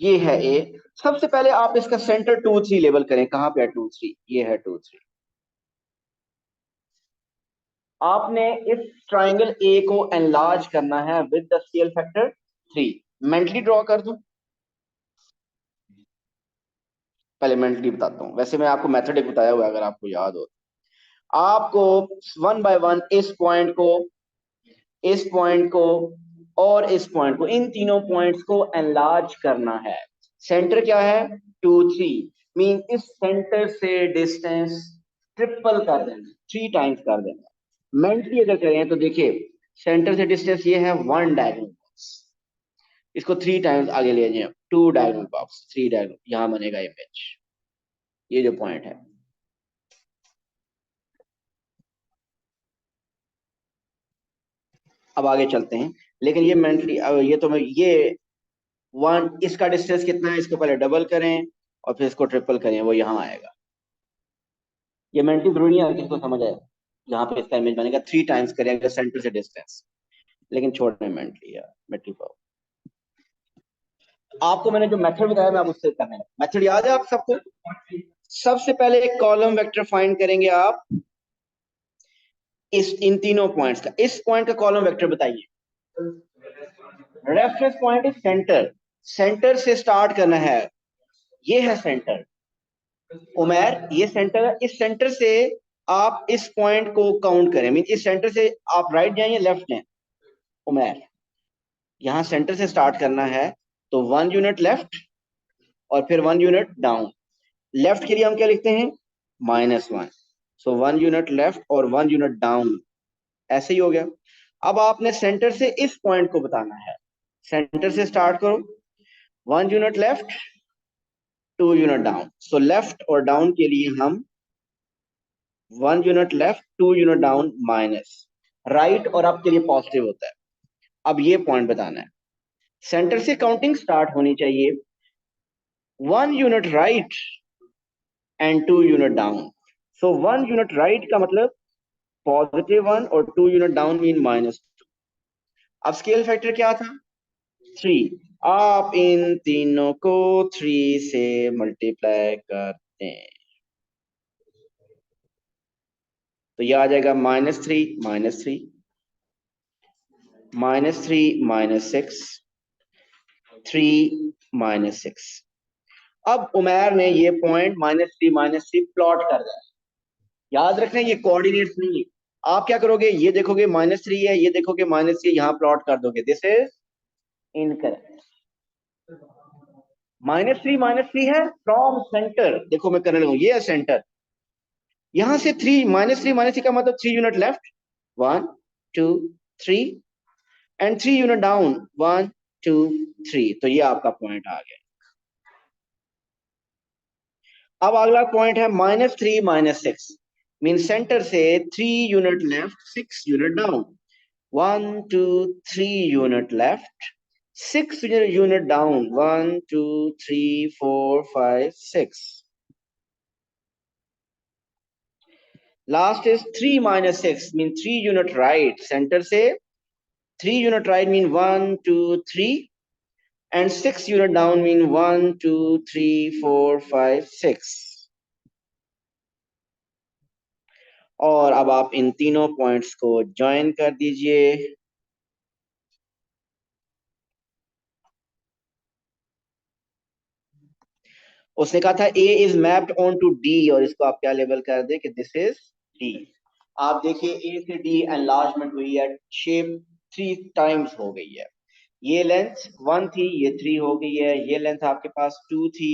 ये है ए। सबसे पहले आप इसका सेंटर 2, 3 लेवल करें, कहां पे है 2, 3, ये है 2, 3। आपने इस ट्राइंगल ए को एनलार्ज करना है with the scale factor 3। Mentally draw कर दूं, पहले मेंटली बताता हूं, वैसे मैं आपको मेथड एक बताया हुआ है, अगर आपको याद हो। आपको वन बाय वन इस पॉइंट को, इस पॉइंट को और इस पॉइंट को, इन तीनों पॉइंट्स को एनलार्ज करना है। सेंटर क्या है 2, 3, मीन इस सेंटर से डिस्टेंस ट्रिपल कर देना, 3 टाइम्स कर देना। मेंटली अगर करें तो देखिए, सेंटर से डिस्टेंस ये है 1 डायगोनल बॉक्स, इसको 3 टाइम्स आगे ले जाए, 2 डायगोनल बॉक्स, 3 डायगोनल, यहां बनेगा इमेज, ये जो पॉइंट है। अब आगे चलते हैं, लेकिन ये मेंटली, ये तो मैं, ये 1, इसका डिस्टेंस कितना है, इसको पहले डबल करें और फिर इसको ट्रिपल करें, वो यहां आएगा। ये मेंटली जरूरी है किसको समझ आए, यहाँ पे इसका इमेज बनेगा, 3 टाइम्स करेंगे सेंटर से डिस्टेंस, लेकिन छोड़ने मेंटली यार, मेंटली पाओ। आपको मैंने जो मेथड बताया, मैं आप उससे करना है। मेथड याद है आप सबको? सबसे पहले एक कॉलम वेक्टर फाइंड करेंगे आप, इस इन तीनों पॉइंट्स का, इस पॉइंट का कॉलम वेक्टर बताइए। Reference point is centre, centre से स्टार्ट करना है, ये है सेंटर उमर, ये सेंटर है, इस सेंटर से आप इस पॉइंट को काउंट करें, मीन इस सेंटर से आप राइट जाएं या लेफ्ट जाएं उमर, यहां सेंटर से स्टार्ट करना है, तो 1 यूनिट लेफ्ट और फिर 1 यूनिट डाउन। लेफ्ट के लिए हम क्या लिखते हैं, -1, सो 1 यूनिट लेफ्ट और 1 यूनिट डाउन, ऐसे ही हो गया। अब आपने सेंटर से इस पॉइंट को बताना है, सेंटर से स्टार्ट करो, 1 unit left, 2 unit down, so left और डाउन के लिए हम 1 unit left, 2 unit down, minus, right और अप के लिए पॉजिटिव होता है। अब ये पॉइंट बताना है, सेंटर से काउंटिंग स्टार्ट होनी चाहिए, 1 unit right and 2 unit down, so 1 unit right का मतलब +1 और 2 यूनिट डाउन मीन -2। अब स्केल फैक्टर क्या था, 3। आप इन तीनों को 3 से मल्टीप्लाई करते हैं तो ये आ जाएगा -3 -3 -3 -6 3 -6। अब उमैर ने ये पॉइंट -3 -3 प्लॉट कर दिया। याद रखना ये कोऑर्डिनेट्स नहीं है। आप क्या करोगे, ये देखोगे -3 है, ये देखोगे -3, यहां प्लॉट कर दोगे। This is incorrect. -3 है फ्रॉम सेंटर। देखो मैं करने लगूं, ये है सेंटर। यहां से -3 का मतलब 3 unit left, 1 2 3, and 3 unit down, 1 2 3। तो ये आपका पॉइंट आ गया। अब अगला पॉइंट है -3 -6, मीन सेंटर से 3 unit left, 6 unit down, 1 2 3 unit left, 6 unit down, 1 2 3 4 5 6। Last is 3 -6, mean 3 unit right. Center से 3 unit right mean 1 2 3, and 6 unit down mean 1 2 3 4 5 6। और अब आप इन तीनों पॉइंट्स को ज्वाइन कर दीजिए। उसने कहा था A is mapped on to D, और इसको आप क्या लेबल कर दे कि दिस इज डी। आप देखिए ए से डी एनलार्जमेंट हुई है, शेप 3 टाइम्स हो गई है। ये लेंथ 1 थी, ये 3 हो गई है। ये लेंथ आपके पास 2 थी,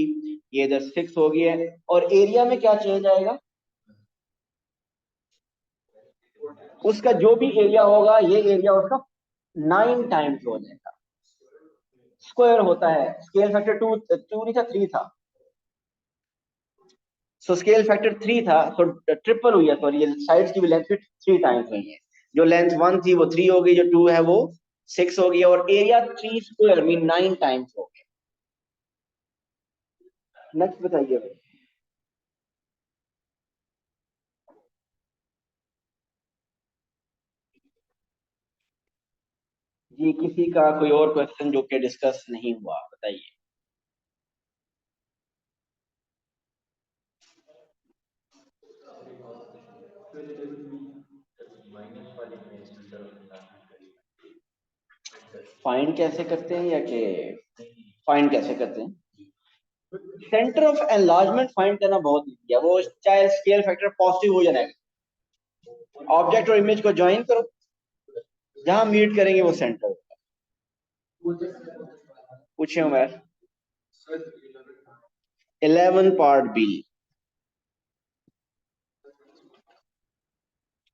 ये इधर 6 हो गई है। और एरिया में क्या चेंज आएगा, उसका जो भी एरिया होगा ये एरिया उसका 9 टाइम्स हो जाएगा। स्क्वायर होता है, स्केल फैक्टर 2 नहीं था, 3 था। सो स्केल फैक्टर 3 था, तो ट्रिपल हुई है। सॉरी, ये साइड्स की भी लेंथ 3 टाइम्स हुई है। जो लेंथ 1 थी वो 3 हो गई, जो 2 है वो 6 हो गई, और एरिया 3 स्क्वायर मीन 9 टाइम्स हो गया। नेक्स्ट बताइए भाई। जी, किसी का कोई और क्वेश्चन जो कि डिस्कस नहीं हुआ, बताइए। फाइंड कैसे करते हैं, या कि फाइंड कैसे करते हैं? सेंटर ऑफ एनलार्जमेंट फाइंड करना बहुत इजी है। वो चाहे स्केल फैक्टर पॉजिटिव हो या नेगेटिव, ऑब्जेक्ट और इमेज को ज्वाइन करो, जहां मीट करेंगे वो सेंटर होगा। पूछे Umar. 11 part B,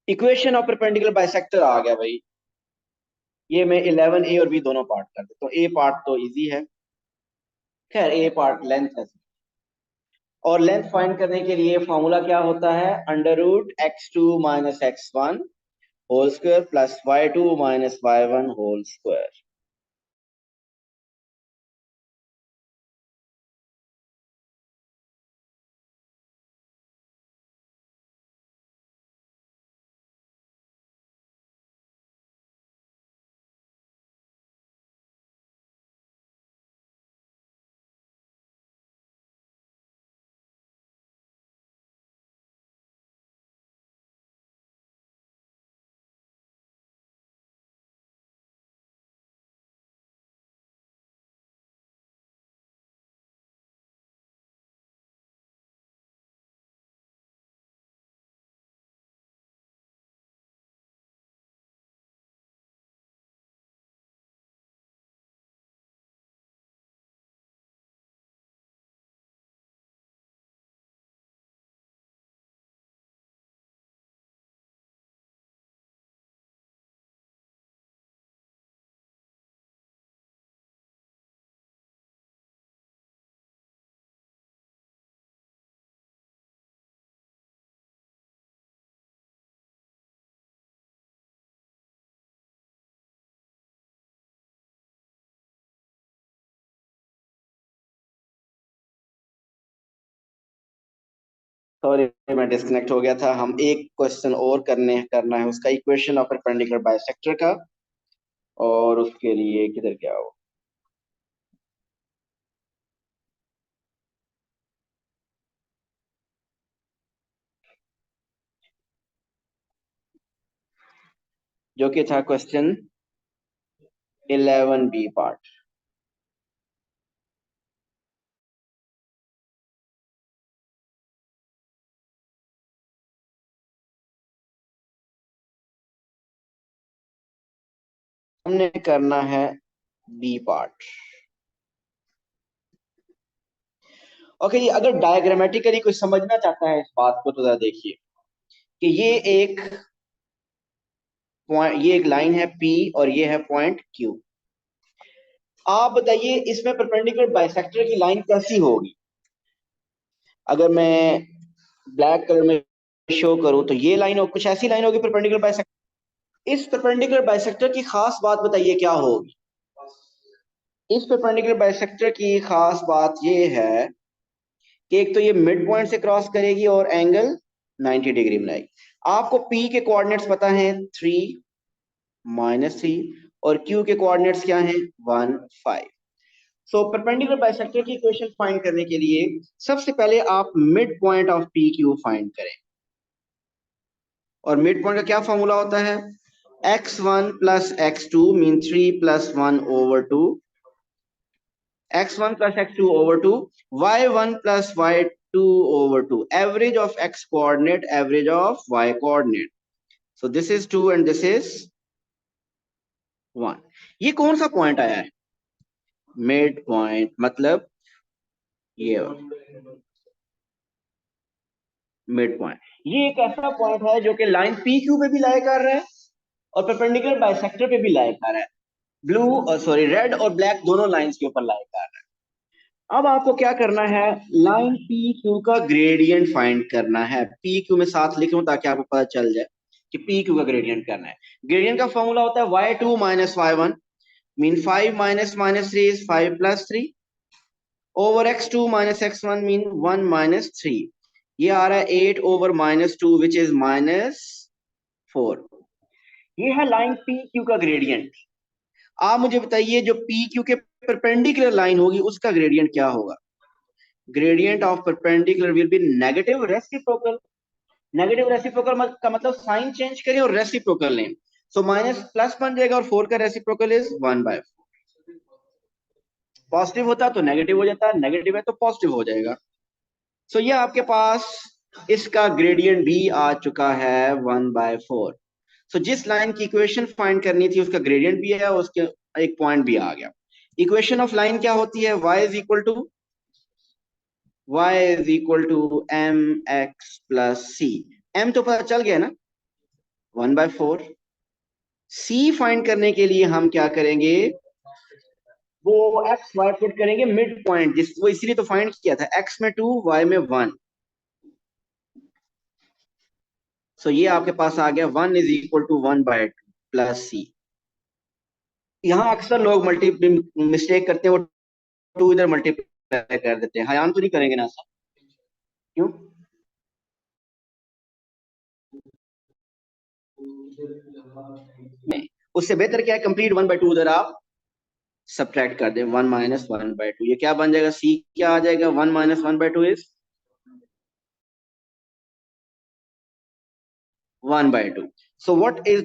equation of perpendicular bisector आ गया भाई। ये मैं 11 ए और बी दोनों पार्ट कर देता हूँ। ए पार्ट तो इजी है, खैर ए पार्ट लेंथ है। और लेंथ फाइंड करने के लिए फॉर्मूला क्या होता है, √x2 - x1 whole square plus y2 - y1 whole square. Sorry, मैं डिस्कनेक्ट हो गया था। हम एक क्वेश्चन और करना है उसका, इक्वेशन ऑफ परपेंडिकुलर बाइसेक्टर का। और उसके लिए किधर गया हो, जो कि था क्वेश्चन 11B पार्ट। हमने करना है बी पार्ट। ओके जी, अगर डायग्रामेटिकली कोई समझना चाहता है इस बात को तो जरा देखिए कि ये एक लाइन है P और ये है पॉइंट Q। आप बताइए इसमें परपेंडिकुलर बाइसेक्टर की लाइन कैसी होगी। अगर मैं ब्लैक कलर में शो करूं तो ये लाइन हो, कुछ ऐसी लाइन होगी परपेंडिकुलर बाइसेक्टर। इस परपेंडिकुलर बाइसेक्टर की खास बात बताइए क्या होगी। इस परपेंडिकुलर बाइसेक्टर की खास बात ये है कि एक तो ये मिड पॉइंट से क्रॉस करेगी और एंगल 90 डिग्री बनाएगी। आपको P के कोऑर्डिनेट्स पता हैं 3 -3 और Q के कोऑर्डिनेट्स क्या हैं 1 5। सो परपेंडिकुलर बाइसेक्टर की इक्वेशन फाइंड करने के लिए सबसे पहले आप mid point of P Q find करें। और मिड पॉइंट का क्या फॉर्मूला होता है x1 plus x2 mean 3 plus 1 over 2, x1 plus x2 over 2, y1 plus y2 over 2, average of x coordinate average of y coordinate. So this is 2 and this is 1। ये कौन सा point आया है mid point, मतलब ये mid point. ये एक ऐसा पॉइंट है जो कि लाइन पी क्यू पे भी लाई कर रहा है और परपेंडिकुलर बाइसेक्टर पे भी लाई कर रहा है। ब्लू सॉरी रेड और ब्लैक दोनों लाइंस के ऊपर लाई कर रहा है। अब आपको क्या करना है लाइन पी क्यू का ग्रेडियंट फाइंड करना है। पी क्यू में साथ लिखूं ताकि आपको पता चल जाए कि पी क्यू का ग्रेडियंट करना है। ग्रेडियंट का फॉर्मूला होता है y2 minus y1 mean 5 minus minus 3 is 5 plus 3 over x2 minus x1 mean 1 minus 3। ये आ रहा है 8 ओवर -2 विच इज -4। ये है लाइन पी क्यू का ग्रेडियंट। आप मुझे बताइए जो पी क्यू के परपेंडिकुलर लाइन होगी उसका ग्रेडियंट क्या होगा। Gradient of perpendicular will be negative reciprocal. Negative reciprocal का मतलब साइन चेंज करें और रेसिप्रोकल लें। सो माइनस प्लस बन जाएगा और 4 का रेसिप्रोकल इज 1/4। पॉजिटिव होता तो नेगेटिव हो जाता, नेगेटिव है तो पॉजिटिव हो जाएगा। सो ये आपके पास इसका ग्रेडियंट भी आ चुका है 1/4। सो जिस लाइन की इक्वेशन फाइंड करनी थी उसका ग्रेडियंट भी है, उसके एक पॉइंट भी आ गया। इक्वेशन ऑफ लाइन क्या होती है y is equal to mx plus c। m तो पता चल गया ना 1/4। c फाइंड करने के लिए हम क्या करेंगे वो x y पुट करेंगे मिड पॉइंट, जिस वो इसीलिए तो फाइंड किया था x में 2 y में 1। सो ये आपके पास आ गया 1 is equal to 1/2 plus c। यहाँ अक्सर लोग मल्टी मिस्टेक करते हैं, वो 2 इधर मल्टीप्लाई कर देते हैं। हयान तो नहीं करेंगे ना सर, क्यों। नहीं, उससे बेहतर क्या है कंप्लीट 1/2 उधर आप सब्ट्रैक्ट कर दें 1 माइनस 1/2। ये क्या बन जाएगा c क्या आ जाएगा 1 minus 1/2 is 1/2। So what is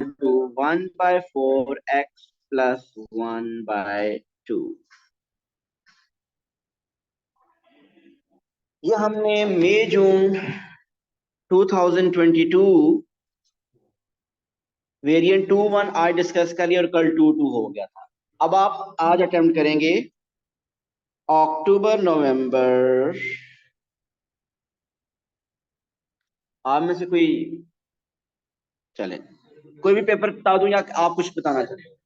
1/4 x plus 1/2। ये हमने मई जून 2022 वेरिएंट 2-1 आज डिस्कस कर लिया और कल 2-2 हो गया था। अब आप आज अटेम्प्ट करेंगे अक्टूबर नवंबर। आप में से कोई चले कोई भी पेपर बता दूं या आप कुछ बताना चाहते।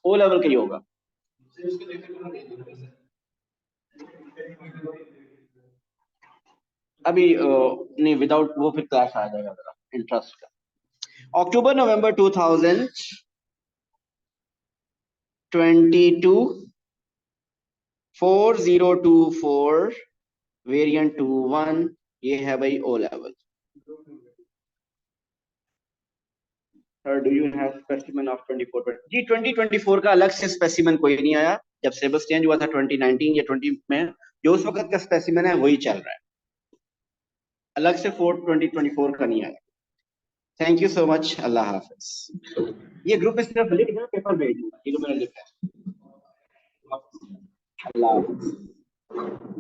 ओ लेवल का ही होगा। अभी नहीं विदाउट वो फिर क्लास आ जाएगा जरा इंटरेस्ट का। अक्टूबर नवंबर 2022 4024 वेरिएंट 2-1 ये है भाई O level. Do you have specimen of 24 जी 2024 का अलग से स्पेसिमेन कोई नहीं आया। जब सिलेबस चेंज हुआ था 2019 या 20 में, जो उस वक्त का स्पेसिमेन है वही चल रहा है, अलग से 2024 का नहीं आया। थैंक यू सो मच, अल्लाह हाफिज। ये ग्रुप में सिर्फ लिख दो, पेपर भेज दूंगा, ये जो मैंने लिखा है। अल्लाह हाफिज।